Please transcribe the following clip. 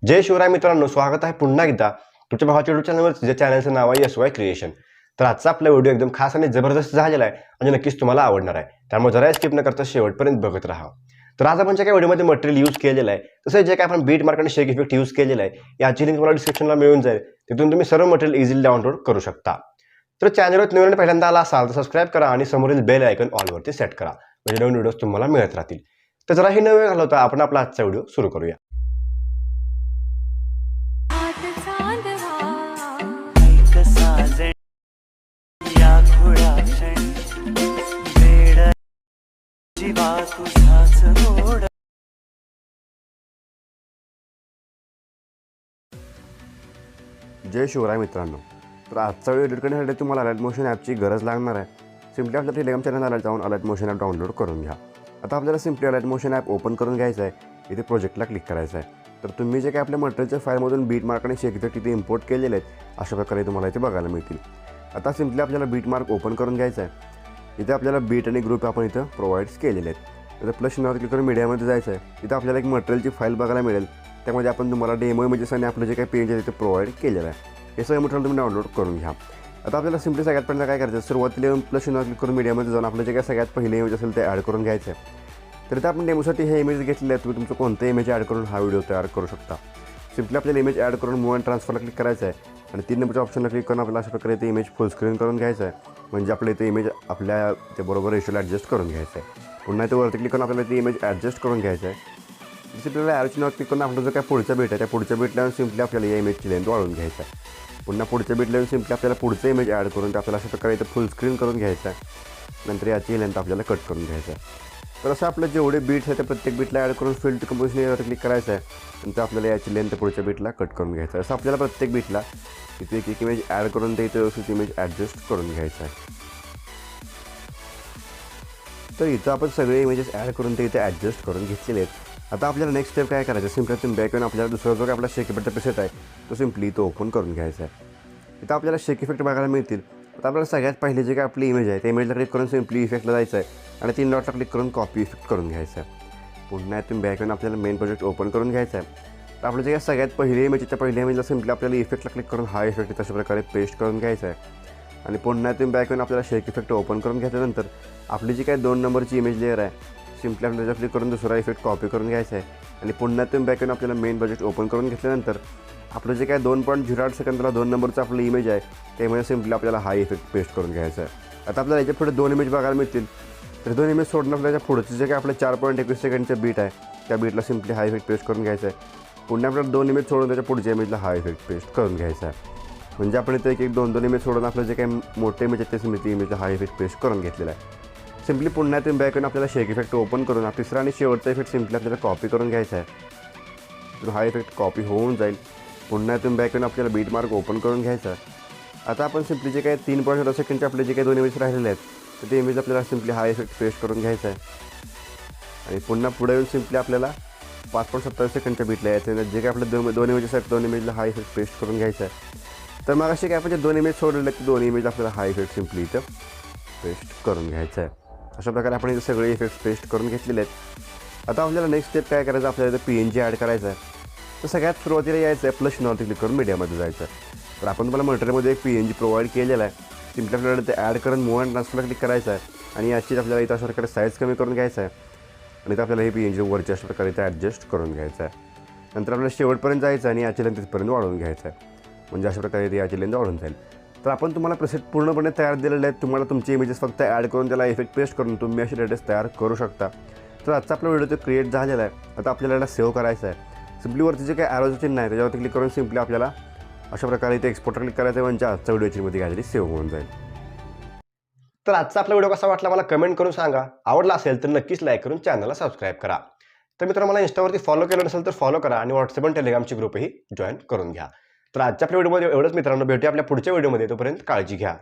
जय शिवराय मित्रांनो, स्वागत आहे पुन्हा एकदा तुमच्या भावाच्या युट्यूब चॅनलवर, जे चॅनलचं नाव आहे SY क्रिएशन। तर आजचा आपला व्हिडिओ एकदम खास आणि जबरदस्त झालेला आहे आणि नक्कीच तुम्हाला आवडणार आहे, त्यामुळे जरा स्किप न करता शेवटपर्यंत बघत राहा। तर आज आपण जे काही व्हिडिओमध्ये मटेरियल यूज केलेलं आहे, तसं जे काही आपण बीट मार्क आणि शेक इफेक्ट यूज केलेला आहे, याची लिंक मला डिस्क्रिप्शनला मिळून जाईल। तिथून तुम्ही सर्व मटेरियल इझिली डाउनलोड करू शकता। तर चॅनलवर नवीन पहिल्यांदा आला असाल तर सबस्क्राईब करा आणि समोरील बेल आयकॉन ऑलवरती सेट करा, म्हणजे नवीन व्हिडिओज तुम्हाला मिळत राहतील। तर जरा हे न वेळ घालवता आपण आपला आजचा व्हिडिओ सुरू करूया। जय शिवराय मित्रांनो, तर आजचा व्हिडिओ एडिट करण्यासाठी तुम्हाला अलर्ट मोशन ॲपची गरज लागणार आहे। सिम्पली आपल्या टेलिग्राम चॅनलला जाऊन अलर्ट मोशन ॲप डाउनलोड करून घ्या। आता आपल्याला simply alert motion app open करून घ्यायचं आहे, इथे प्रोजेक्टला क्लिक करायचं आहे। तर तुम्ही जे काही आपल्या मटेरियलच्या फाईलमधून बीट मार्क आणि शेक इफेक्ट इथे इम्पोर्ट केलेले आहेत, अशा प्रकारे तुम्हाला इथे बघायला मिळतील। आता सिम्पली आपल्याला बीट मार्क ओपन करून घ्यायचं आहे। इथे आपल्याला बीट आणि ग्रुप आपण इथं प्रोव्हाइड्स केलेले आहेत। तर प्लस चिन्हावर क्लिक करून मीडियामध्ये जायचं आहे। इथं आपल्याला एक मटेरियलची फाईल बघायला मिळेल, त्यामध्ये आपण तुम्हाला डेमो इमेजेस आणि आपलं जे काही पेज आहे तिथे प्रोव्हाइड केलेलं आहे। हे सगळं मटेरियल तुम्ही डाउनलोड करून घ्या। आता आपल्याला सिम्पली सगळ्यात पहिल्यांदा काय करायचं, सुरुवातीला येऊन प्लस चिन्हावर क्लिक करून मीडियामध्ये जाऊन आपलं जे काही सगळ्यात पहिले इमेज असेल ते ॲड करून घ्यायचं आहे। तर इथं आपण डेमोसाठी हे इमेज घेतलेले आहेत, तुम्ही तुमचं कोणतं इमेज ॲड करून हा व्हिडिओ तयार करू शकता। सिम्पली आपल्याला इमेज ॲड करून मूव्ह अँड ट्रान्सफरला क्लिक करायचं आहे आणि 3 नंबरच्या ऑप्शनला क्लिक करून आपल्याला अशा प्रकारे ते इमेज फुल स्क्रीन करून घ्यायचं आहे, म्हणजे आपल्या इथे इमेज आपल्या ते बरोबर रेशोला ॲडजस्ट करून घ्यायचं आहे। पुन्हा इथे वरती क्लिक करून आपल्याला ती इमेज ॲडजस्ट करून घ्यायचं आहे। सिम्पली ॲरो चिन्हावर क्लिक करून आपलं जो काय पुढचा बीट आहे, त्या पुढच्या बीटला सिम्पली आपल्याला या इमेजची लेंथ वाढवून घ्यायचं आहे। पुन्हा पुढच्या बीटला येऊन सिम्पली आपल्याला पुढचं इमेज ॲड करून ते आपल्याला अशा प्रकारे इथं फुल स्क्रीन करून घ्यायचं आहे। नंतर याची लेंथ आपल्याला कट करून घ्यायचं आहे। तर असं आपलं जेवढे बीट्स आहेत त्या प्रत्येक बीटला ॲड करून फिल टू कंपोजिशन यावर क्लिक करायचं आहे। नंतर आपल्याला याची लेंथ पुढच्या बीटला कट करून घ्यायचं आहे। असं आपल्याला प्रत्येक बीटला इथे एक इमेज ॲड करून ते इथे व्यवस्थित इमेज ॲडजस्ट करून घ्यायचं आहे। तर इथं आपण सगळे इमेजेस ॲड करून ते इथे ॲडजस्ट करून घेतलेले आहेत। आता आपल्याला नेक्स्ट स्टेप काय करायचं, सिम्पली तुम्ही बॅक येऊन आपल्याला दुसरा जो काय आपला शेक इफेक्टचा प्रेसेट आहे तो सिम्पली इथं ओपन करून घ्यायचा आहे। इथं आपल्याला शेक इफेक्ट बघायला मिळतील। आता आपल्याला सगळ्यात पहिले जे काय आपली इमेज आहे त्या इमेजला क्लिक करून सिम्पली इफेक्टला जायचं आहे आणि 3 डॉटला क्लिक करून कॉपी इफेक्ट करून घ्यायचं आहे। पुन्हा तुम्ही बॅक येऊन आपल्याला मेन प्रोजेक्ट ओपन करून घ्यायचा आहे। तर आपलं जे काय सगळ्यात पहिले इमेज त्या पहिल्या इमेजला सिम्पली आपल्याला इफेक्टला क्लिक करून हा इफेक्ट तशा प्रकारे पेस्ट करून घ्यायचा आहे। आणि पुन्हा तुम्ही बॅक येऊन आपल्याला शेक इफेक्ट ओपन करून घेतल्यानंतर आपली जी काय 2 नंबरची इमेज लेअर आहे सिम्पली आपल्याला त्याच्यावर क्लिक करून दुसरा इफेक्ट कॉपी करून घ्यायचा आहे। आणि पुन्हा तुम्ही बॅक येऊन आपल्याला मेन प्रोजेक्ट ओपन करून घेतल्यानंतर आपलं जे काय 2.08 सेकंदाला 2 नंबरचं आपलं इमेज आहे त्यामध्ये सिम्पली आपल्याला हा इफेक्ट पेस्ट करून घ्यायचा आहे। आता आपल्याला याच्या पुढे 2 इमेज बघायला मिळतील। तर 2 इमेज सोडून आपल्याच्या पुढचे जे काय आपलं 4.21 सेकंडचं बीट आहे त्या बीटला सिम्पली हा इफेक्ट पेस्ट करून घ्यायचा आहे। पुन्हा आपल्याला 2 इमेज सोडून त्याच्या पुढच्या इमेजला हा इफेक्ट पेस्ट करून घ्यायचा आहे। म्हणजे आपण इथे एक 2 इमेज सोडून आपलं जे काही मोठे इमेज आहेत ते सिम्पली इमेजला हा इफेक्ट पेस्ट करून घेतलेला आहे। सिम्पली पुन्हा तुम्ही बॅक येऊन आपल्याला शेक इफेक्ट ओपन करून तिसरा आणि शेवटचा इफेक्ट सिम्पली आपल्याला कॉपी करून घ्यायचा आहे। तर हा इफेक्ट कॉपी होऊन जाईल। पुन्हा तुम्ही बॅक येऊन आपल्याला बीट मार्क ओपन करून घ्यायचा आहे। आता आपण सिम्पली जे काही 3.8 सेकंडचे आपले जे काही 2 इमेज राहिलेले आहेत तर ते इमेज आपल्याला सिम्पली हा इफेक्ट पेस्ट करून घ्यायचा आहे। आणि पुन्हा पुढे येऊन सिम्पली आपल्याला 5.27 सेकंडच्या बीटला यायचं आहे। जे काही आपले 2 इमेजेस आहेत 2 इमेजला हा इफेक्ट पेस्ट करून घ्यायचा आहे। तर मग असे काय आपण जे 2 इमेज सोडलेले आहेत ते 2 इमेज आपल्याला हा इफेक्ट सिम्पली इथं पेस्ट करून घ्यायचा आहे। अशा प्रकारे आपण इथे सगळे इफेक्ट्स पेस्ट करून घेतलेले आहेत। आता आपल्याला नेक्स्ट स्टेप काय करायचं, आपल्याला इथं PNG ॲड करायचं आहे। तर सगळ्यात सुरुवातीला यायचं आहे, प्लस चिन्हावरती क्लिक करून मीडियामध्ये जायचं आहे। तर आपण तुम्हाला मटेरियलमध्ये एक PNG प्रोव्हाइड केलेला आहे। सिम्पली आपल्याला ते ॲड करून मूव्ह अँड ट्रान्सफरला क्लिक करायचं आहे आणि याचीच आपल्याला इथं अशा प्रकारे साईज कमी करून घ्यायचं आहे आणि इथं आपल्याला हे PNG वरच्या अशा प्रकारे इथं ॲडजस्ट करून घ्यायचं आहे। नंतर आपल्याला शेवटपर्यंत जायचं आणि याची लेंथ तिथपर्यंत वाढवून घ्यायचं आहे, म्हणजे अशा प्रकारे इथे याची लेंथ वाढून जाईल। तर आपण तुम्हाला प्रेसेट पूर्णपणे तयार दिलेले आहेत। तुम्हाला तुमचे इमेजेस फक्त ॲड करून त्याला इफेक्ट पेस्ट करून तुम्ही असे लेटेस्ट तयार करू शकता। तर आजचा आपला व्हिडिओ तो क्रिएट झालेला आहे। आता आपल्याला याला सेव्ह करायचं आहे। सिम्पली वरती जे काही ॲरोचं चिन्ह आहे त्याच्यावरती क्लिक करून सिम्पली आपल्याला अशा प्रकारे इथे एक्सपोर्टवर क्लिक करायचं आहे, म्हणजे आजचा व्हिडिओची मध्ये काहीतरी सेव्ह होऊन जाईल। तर आजचा आपला व्हिडिओ कसा वाटला मला कमेंट करून सांगा। आवडला असेल तर नक्कीच लाईक करून चॅनलला सबस्क्राईब करा। तर मित्रांनो, मला इंस्टावरती फॉलो केलं नसेल तर फॉलो करा आणि व्हॉट्सअप आणि टेलिग्रामची ग्रुपही जॉईन करून घ्या। तर आजच्या आपल्या व्हिडिओमध्ये एवढंच मित्रांनो, भेटूया आपल्या पुढच्या व्हिडिओमध्ये। तोपर्यंत काळजी घ्या।